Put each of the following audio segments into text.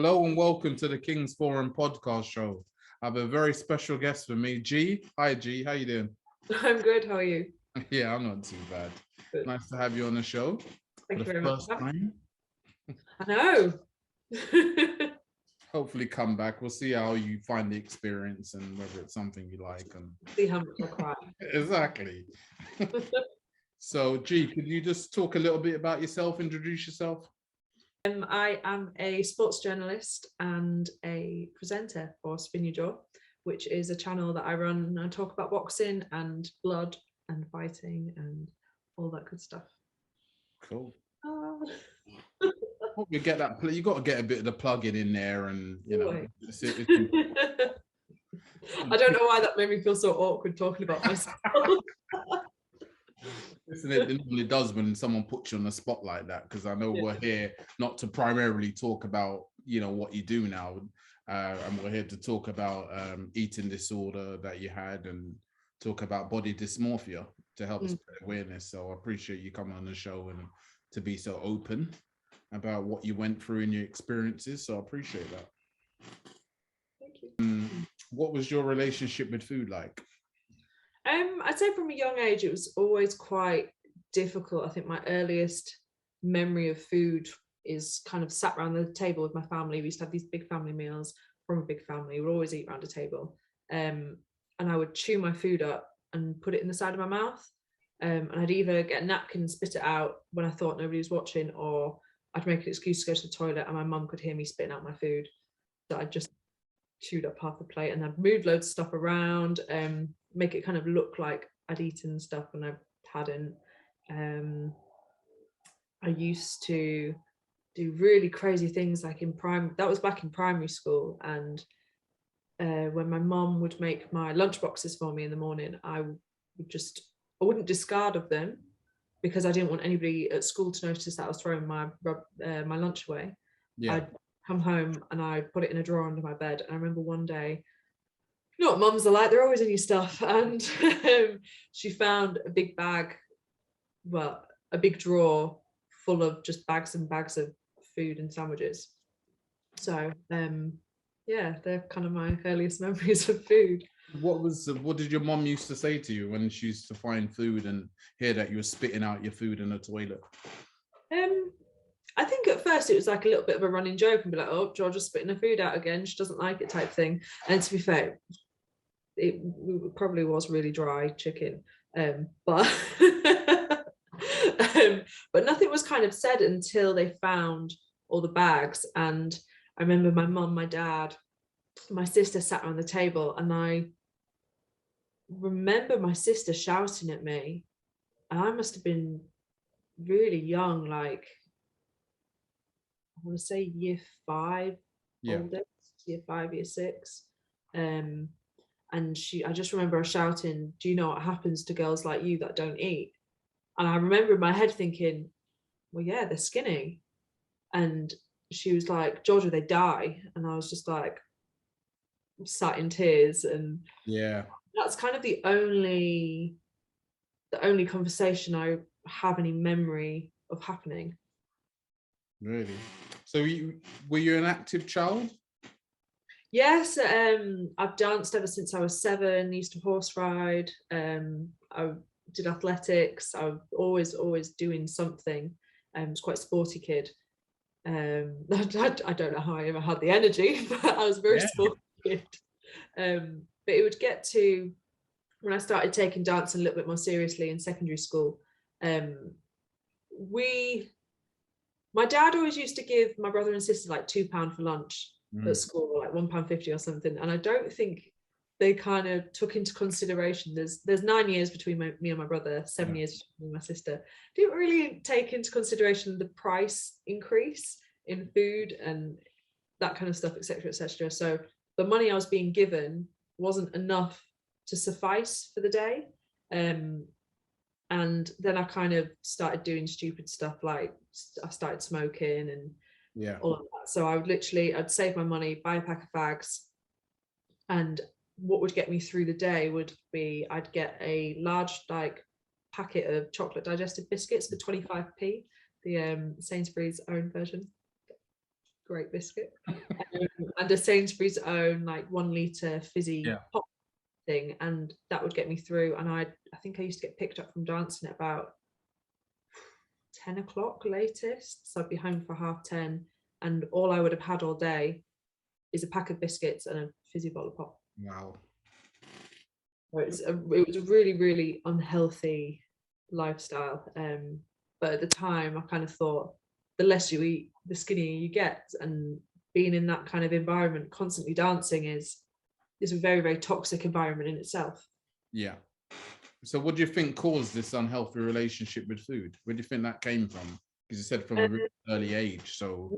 Hello and welcome to the King's Forum podcast show. I have a very special guest with me, G. Hi, G. How you doing? I'm good. How are you? Yeah, I'm not too bad. Good. Nice to have you on the show. Thank you for the very much. first time. I know. Hopefully come back. We'll see how you find the experience and whether it's something you like. And See how much I cry. Exactly. So, G, could you just talk a little bit about yourself, introduce yourself? I am a sports journalist and a presenter for Spin Your Jaw, which is a channel that I run and I talk about boxing and blood and fighting and all that good stuff. Cool. You get that. You got to get a bit of the plugging in there, and you know. I don't know why that made me feel so awkward talking about myself. Listen, it normally does when someone puts you on the spot like that, because I know we're here not to primarily talk about what you do now, and we're here to talk about eating disorder that you had and talk about body dysmorphia to help spread awareness. So I appreciate you coming on the show and to be so open about what you went through in your experiences. So I appreciate that. Thank you. What was your relationship with food like? I'd say from a young age, it was always quite difficult. I think my earliest memory of food is kind of sat around the table with my family. We used to have these big family meals from a big family. We'd always eat around a table. And I would chew my food up and put it in the side of my mouth. And I'd either get a napkin and spit it out when I thought nobody was watching, or I'd make an excuse to go to the toilet and my mum could hear me spitting out my food. So I'd just chewed up half the plate and I'd move loads of stuff around, make it kind of look like I'd eaten stuff when I hadn't. I used to do really crazy things like that was back in primary school, and when my mum would make my lunch boxes for me in the morning, I wouldn't discard of them because I didn't want anybody at school to notice that I was throwing my lunch away. Yeah. I'd come home and I'd put it in a drawer under my bed. And I remember one day, you know what mums are like, they're always in your stuff. And she found a big bag, a big drawer full of just bags and bags of food and sandwiches. So they're kind of my earliest memories of food. What did your mom used to say to you when she used to find food and hear that you were spitting out your food in the toilet? I think at first it was like a little bit of a running joke and be like, oh, Georgia's spitting her food out again, she doesn't like it type thing. And to be fair, it probably was really dry chicken, but nothing was kind of said until they found all the bags. And I remember my mum, my dad, my sister sat around the table, and I remember my sister shouting at me, and I must have been really young, like I want to say year 5, oldest, year 5, year 6. And I just remember her shouting, do you know what happens to girls like you that don't eat? And I remember in my head thinking, well, yeah, they're skinny. And she was like, Georgia, they die. And I was just like, sat in tears. And that's kind of the only conversation I have any memory of happening. Really? So were you an active child? Yes, I've danced ever since I was 7. Used to horse ride. I did athletics. I was always doing something. I was quite a sporty kid. I don't know how I ever had the energy, but I was a very sporty kid. But it would get to when I started taking dance a little bit more seriously in secondary school. My dad always used to give my brother and sister like £2 for lunch at school, like £1.50 or something. And I don't think they kind of took into consideration, there's 9 years between me and my brother, 7 years between my sister. Didn't really take into consideration the price increase in food and that kind of stuff, etc., etc. So the money I was being given wasn't enough to suffice for the day. And then I kind of started doing stupid stuff, like I started smoking and all of that. So I'd save my money, buy a pack of fags, and what would get me through the day would be I'd get a large like packet of chocolate digestive biscuits for 25p, the Sainsbury's own version. great biscuit, and a Sainsbury's own like 1 litre fizzy pop thing, and that would get me through. And I think I used to get picked up from dancing at about 10 o'clock latest, so I'd be home for 10:30, and all I would have had all day is a pack of biscuits and a fizzy bottle of pop. Wow. It was a really, really unhealthy lifestyle. But at the time, I kind of thought the less you eat, the skinnier you get. And being in that kind of environment, constantly dancing is a very, very toxic environment in itself. Yeah. So what do you think caused this unhealthy relationship with food? Where do you think that came from? Because you said from a really early age. So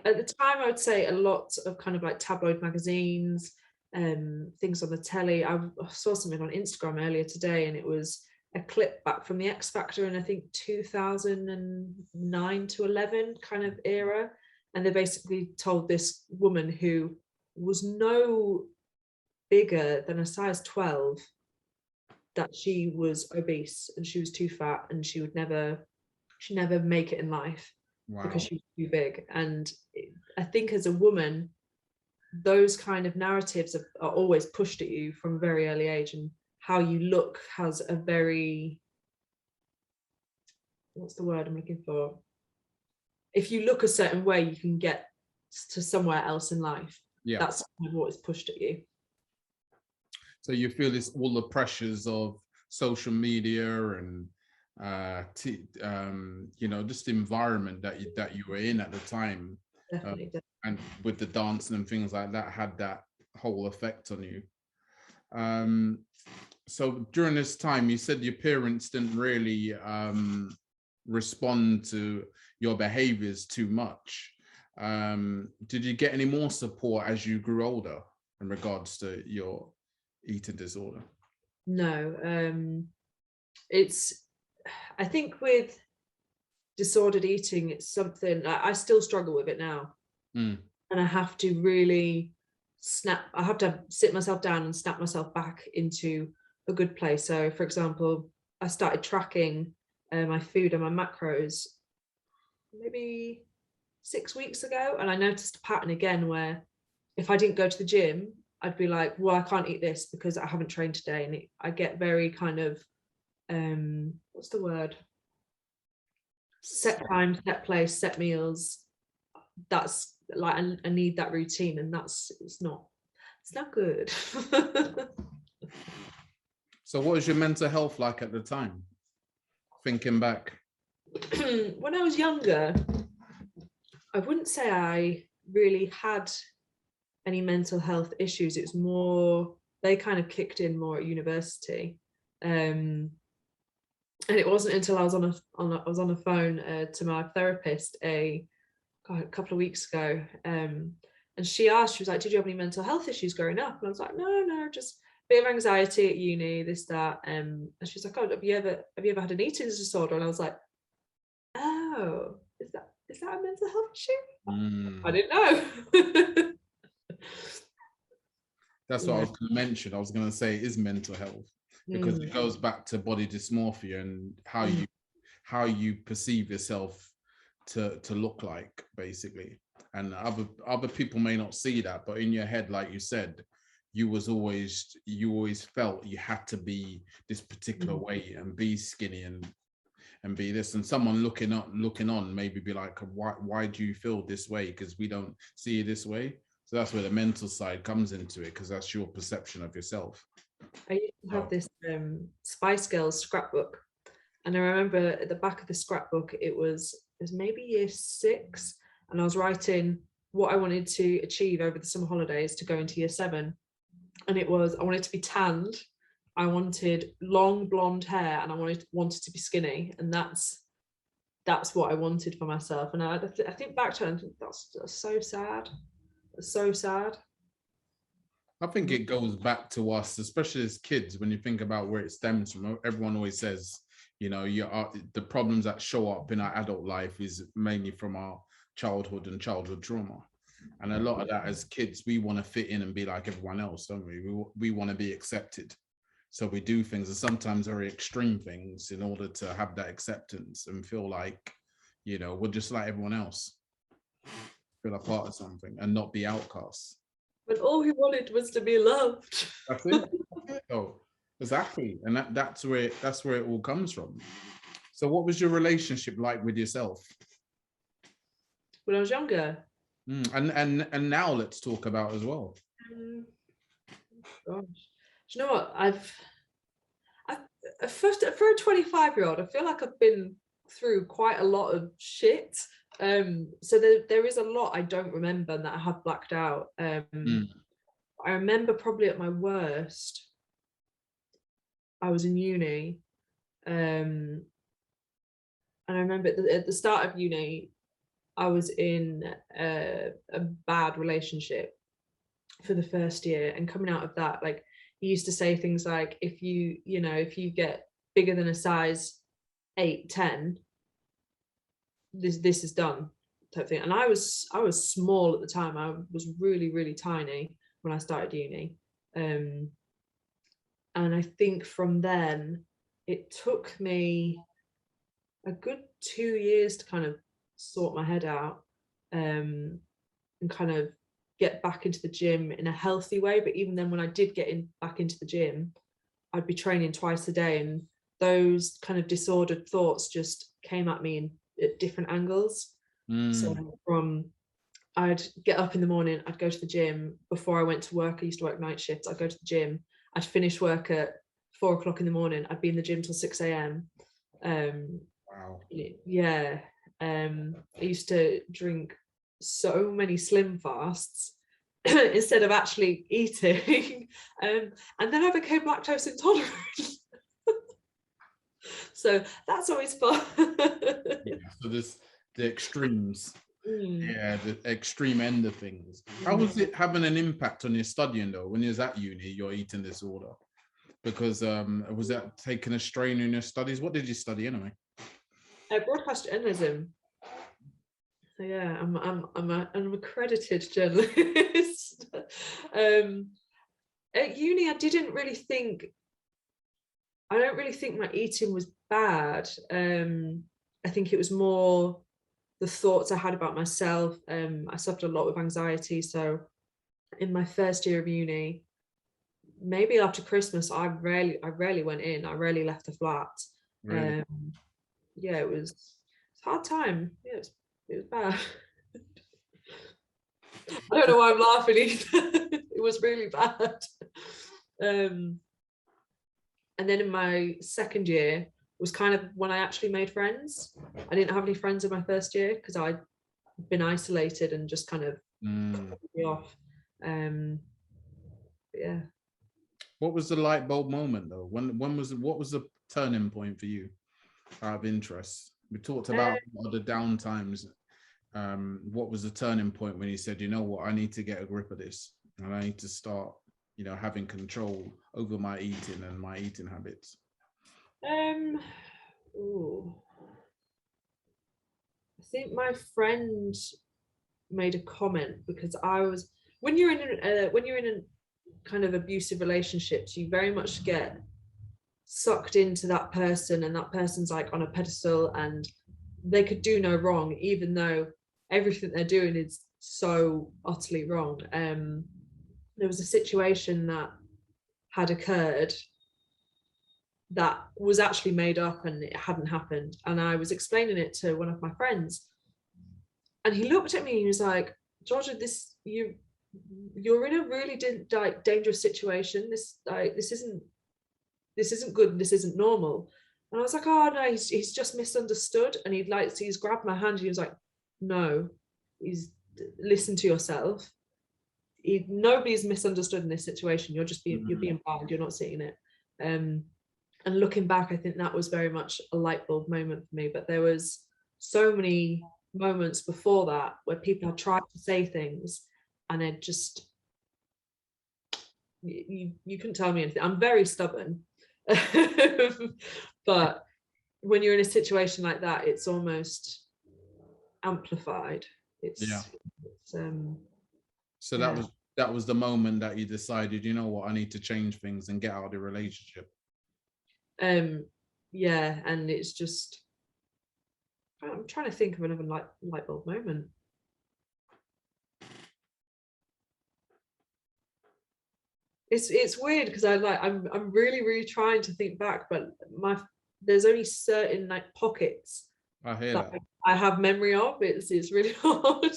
at the time, I would say a lot of kind of like tabloid magazines, things on the telly. I saw something on Instagram earlier today, and it was a clip back from the X Factor in I think 2009 to 11 kind of era, and they basically told this woman who was no bigger than a size 12 that she was obese and she was too fat and she'd never make it in life. Wow. Because she was too big. And I think as a woman, those kind of narratives are always pushed at you from a very early age, and how you look has a very, what's the word I'm looking for? If you look a certain way, you can get to somewhere else in life. Yeah. That's kind of what is pushed at you. So you feel this, all the pressures of social media and just the environment that you were in at the time, definitely. And with the dancing and things like that, had that whole effect on you. So during this time, you said your parents didn't really respond to your behaviors too much. Did you get any more support as you grew older in regards to your eating disorder? No. I think with disordered eating, it's something I still struggle with it now. And I have to really I have to sit myself down and snap myself back into a good place. So for example, I started tracking my food and my macros maybe 6 weeks ago, and I noticed a pattern again where if I didn't go to the gym, I'd be like, well, I can't eat this because I haven't trained today. And I get very kind of what's the word, set time, set place, set meals. That's like I need that routine, and it's not good. So what was your mental health like at the time, thinking back? When I was younger, I wouldn't say I really had any mental health issues. It was more, they kind of kicked in more at university. And it wasn't until I was on the phone to my therapist a couple of weeks ago, and she was like, did you have any mental health issues growing up? And I was like, no, just a bit of anxiety at uni, this, that. And she's like, oh, have you ever had an eating disorder? And I was like, oh, is that a mental health issue? I didn't know. That's what I was going to mention. I was going to say it is mental health, because it goes back to body dysmorphia and how you perceive yourself to look like, basically. And other people may not see that, but in your head, like you said, you always felt you had to be this particular way and be skinny and be this, and someone looking on maybe be like, why do you feel this way, because we don't see you this way. So that's where the mental side comes into it, because that's your perception of yourself. I used to have this Spice Girls scrapbook, and I remember at the back of the scrapbook it was maybe year 6, and I was writing what I wanted to achieve over the summer holidays to go into year 7, and it was, I wanted to be tanned, I wanted long blonde hair, and I wanted to be skinny, and that's what I wanted for myself. And I think back to it and think that's so sad. It's so sad. I think it goes back to us, especially as kids, when you think about where it stems from. Everyone always says, the problems that show up in our adult life is mainly from our childhood and childhood trauma. And a lot of that, as kids, we want to fit in and be like everyone else, don't we? We want to be accepted. So we do things, and sometimes very extreme things, in order to have that acceptance and feel like, we're just like everyone else. feel a part of something and not be outcasts. But all he wanted was to be loved. That's it. Oh, exactly. And that's where it all comes from. So what was your relationship like with yourself? When I was younger. And now let's talk about as well. Gosh. Do you know what? First, for a 25-year-old, I feel like I've been through quite a lot of shit. So there is a lot I don't remember and that I have blacked out. I remember probably at my worst, I was in uni. And I remember at the start of uni, I was in a bad relationship for the first year, and coming out of that, like, he used to say things like, if you get bigger than a size 8, 10, this is done, type thing. And I was small at the time. I was really, really tiny when I started uni. And I think from then it took me a good 2 years to kind of sort my head out, and kind of get back into the gym in a healthy way. But even then, when I did get back into the gym, I'd be training twice a day, and those kind of disordered thoughts just came at me at different angles. So I'd get up in the morning, I'd go to the gym. Before I went to work, I used to work night shifts. I'd go to the gym, I'd finish work at 4 o'clock in the morning, I'd be in the gym till 6 a.m. Wow. Yeah. I used to drink so many slim fasts instead of actually eating. And then I became lactose intolerant. So that's always fun. Yeah, so there's the extremes. Yeah, the extreme end of things. How was it having an impact on your studying though? When you was at uni, your eating disorder, because was that taking a strain in your studies? What did you study anyway? Broadcast journalism. So yeah, I'm an accredited journalist. At uni, I don't really think my eating was bad. I think it was more the thoughts I had about myself. I suffered a lot with anxiety. So in my first year of uni, maybe after Christmas, I rarely went in. I rarely left the flat. Really? Yeah, it was a hard time. Yeah, it was bad. I don't know why I'm laughing either. It was really bad. And then in my second year was kind of when I actually made friends. I didn't have any friends in my first year because I'd been isolated and just kind of cut me off. Yeah. What was the light bulb moment though? What was the turning point for you? Out of interest, we talked about the down times. What was the turning point when you said, you know what, I need to get a grip of this and I need to start, having control over my eating and my eating habits? I think my friend made a comment, because when you're in a kind of abusive relationships, you very much get sucked into that person, and that person's like on a pedestal and they could do no wrong, even though everything they're doing is so utterly wrong. There was a situation that had occurred that was actually made up and it hadn't happened, and I was explaining it to one of my friends, and he looked at me and he was like, Georgia, you're in a really dangerous situation. This isn't good, and this isn't normal. And I was like, oh no, he's just misunderstood. And he's grabbed my hand and he was like, no, listen to yourself. Nobody's misunderstood in this situation. You're being blind, you're not seeing it. And looking back, I think that was very much a light bulb moment for me. But there was so many moments before that where people had tried to say things and it just, you couldn't tell me anything. I'm very stubborn. But when you're in a situation like that, it's almost amplified. So that was the moment that you decided, you know what, I need to change things and get out of the relationship. Yeah, and it's just, I'm trying to think of another light bulb moment. it's weird because I'm really trying to think back, but there's only certain like pockets I hear that. I have memory of. It's really hard.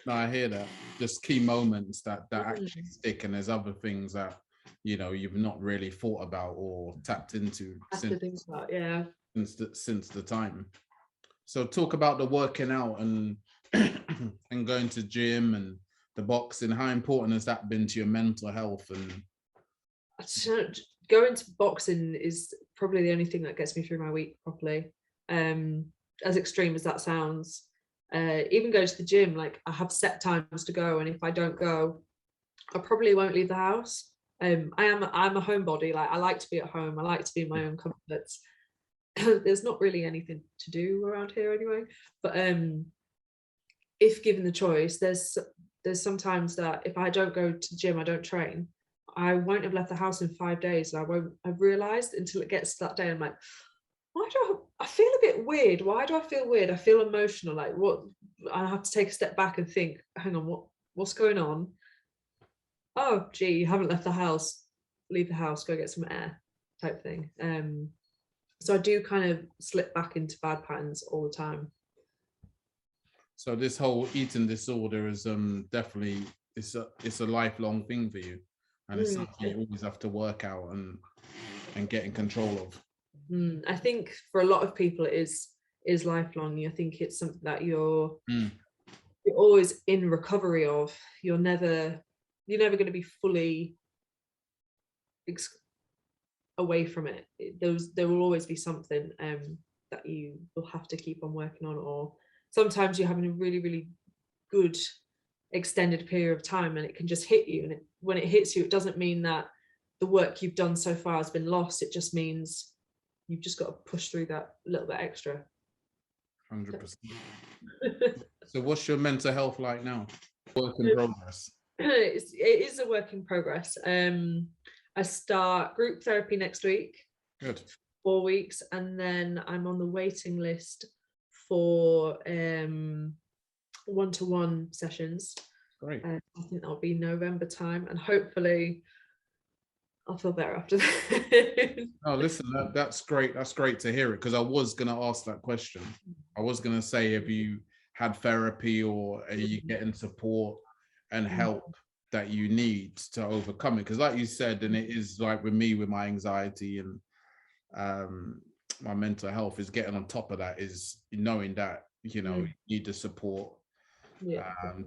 No, I hear that. Just key moments that actually stick, and there's other things that you've not really thought about or tapped into since the time. So talk about the working out and and going to gym and the boxing. How important has that been to your mental health? And going to boxing is probably the only thing that gets me through my week properly. As extreme as that sounds, even go to the gym, like I have set times to go, and if I don't go, I probably won't leave the house. I'm a homebody. Like I like to be at home. I like to be in my own comforts. There's not really anything to do around here anyway. But if given the choice, there's sometimes that if I don't go to the gym, I don't train, I won't have left the house in 5 days. And I've realized until it gets to that day, I'm like, why do I feel a bit weird? Why do I feel weird? I feel emotional. Like what? I have to take a step back and think, hang on, what's going on? Oh, gee, you haven't left the house. Leave the house, go get some air, type thing. So I do kind of slip back into bad patterns all the time. So this whole eating disorder is definitely it's a lifelong thing for you, and it's something you always have to work out and get in control of. I think for a lot of people it is lifelong. I think it's something that you're always in recovery of. You're never going to be fully away from it. There will always be something that you will have to keep on working on, or sometimes you're having a really good extended period of time and it can just hit you, and when it hits you, it doesn't mean that the work you've done so far has been lost. It just means you've just got to push through that little bit extra. 100%. So what's your mental health like now? Work in progress. It is a work in progress. I start group therapy next week. Good. 4 weeks, and then I'm on the waiting list for one-to-one sessions. Great. I think that'll be November time, and hopefully I'll feel better after that. Oh, listen, that's great. That's great to hear it, because I was going to ask that question. I was going to say, have you had therapy, or are you getting support and help that you need to overcome it? Because like you said, and it is like with me, with my anxiety and my mental health, is getting on top of that, is knowing that you need the support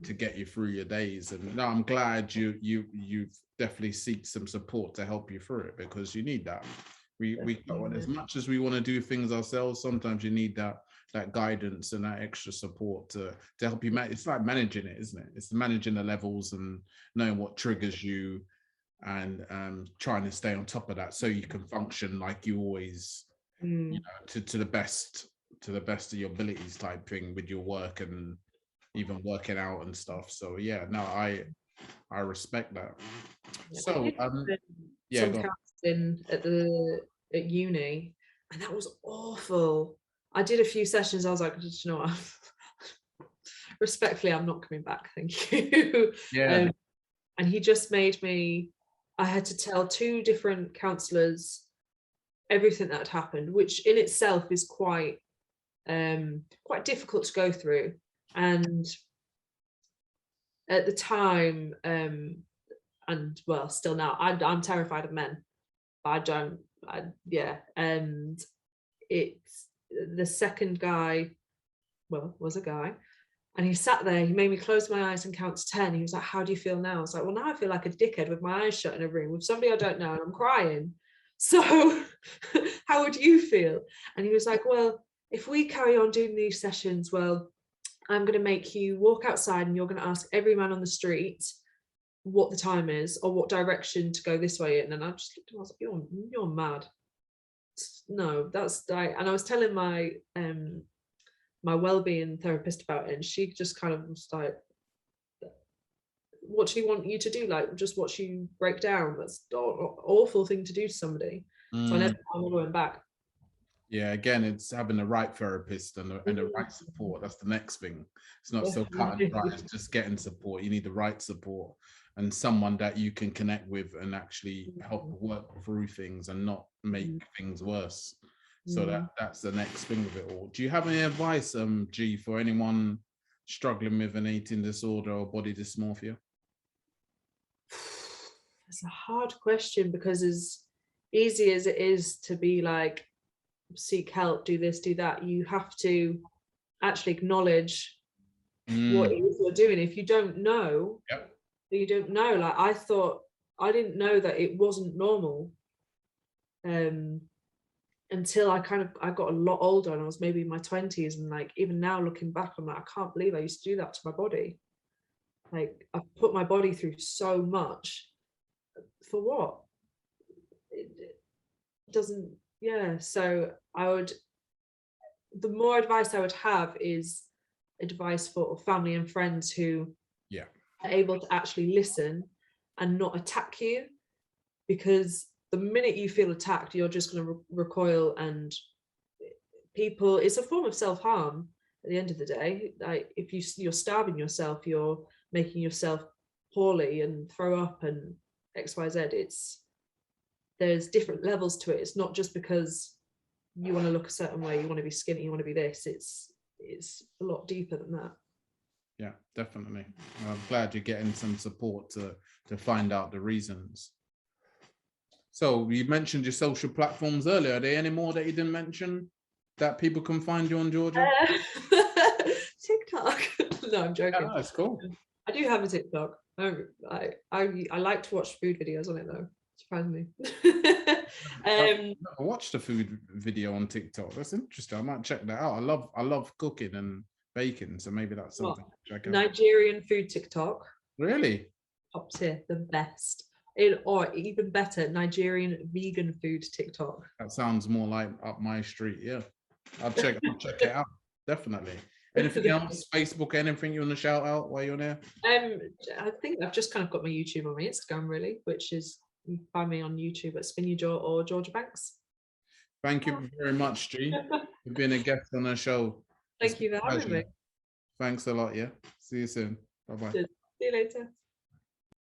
to get you through your days. And no, I'm glad you've definitely seek some support to help you through it, because you need that. We as much as we want to do things ourselves, sometimes you need that guidance and that extra support to help you manage. It's like managing it, isn't it? It's managing the levels and knowing what triggers you, and trying to stay on top of that so you can function like you always, to the best of your abilities, type thing, with your work and even working out and stuff. So yeah, no, I respect that. So some counselling at uni, and that was awful. I did a few sessions. I was like, you know what? Respectfully, I'm not coming back. Thank you. Yeah. And he just made me. I had to tell 2 different counsellors everything that had happened, which in itself is quite difficult to go through. And at the time, and well, still now, I'm terrified of men. And it's the second guy, well, was a guy, and he sat there, he made me close my eyes and count to 10. He was like, how do you feel now? I was like, well, now I feel like a dickhead with my eyes shut in a room with somebody I don't know, and I'm crying. So how would you feel? And he was like, well, if we carry on doing these sessions, well, I'm going to make you walk outside and you're going to ask every man on the street what the time is or what direction to go this way in. And I just looked at him, I was like, you're mad. No, that's like, and I was telling my my well-being therapist about it, and she just kind of was like, what do you want you to do? Like, just watch you break down? That's an awful thing to do to somebody. So I never went back. Yeah, again, it's having the right therapist and the right support. That's the next thing. It's not so cut and dry, it's just getting support. You need the right support and someone that you can connect with and actually help work through things and not make things worse. So that's the next thing with it all. Do you have any advice, G, for anyone struggling with an eating disorder or body dysmorphia? It's a hard question, because as easy as it is to be like, seek help, do this, do that, you have to actually acknowledge what it is you're doing. If you don't know, you don't know. Like, I didn't know that it wasn't normal until I got a lot older, and I was maybe in my 20s, and like even now looking back, I'm like, I can't believe I used to do that to my body. Like, I've put my body through so much for what? It doesn't, yeah. So the more advice I would have is advice for family and friends who are able to actually listen and not attack you, because the minute you feel attacked, you're just going to recoil, and it's a form of self-harm at the end of the day. Like, if you're starving yourself, you're making yourself poorly and throw up and XYZ. There's different levels to it. It's not just because you want to look a certain way, you want to be skinny, you want to be this. It's a lot deeper than that. Yeah, definitely. I'm glad you're getting some support to find out the reasons. So you mentioned your social platforms earlier. Are there any more that you didn't mention that people can find you on, Georgia? TikTok. No, I'm joking. Yeah, that's cool. I do have a TikTok. I like to watch food videos on it though. Surprisingly. I watched a food video on TikTok. That's interesting. I might check that out. I love cooking and baking, so maybe that's something to check out. Nigerian food TikTok. Really? Top tier, the best. Or even better, Nigerian vegan food TikTok. That sounds more like up my street. Yeah, I'll check it out. Definitely. Anything else? Facebook? Anything you want to shout out while you're there? I think I've just kind of got my YouTube on my Instagram, really, which is, you can find me on YouTube at Spin Your Jaw or Georgia Banks. Thank you very much, G, for being a guest on the show. Thank you for having me. Thanks a lot. Yeah. See you soon. Bye-bye. See you later.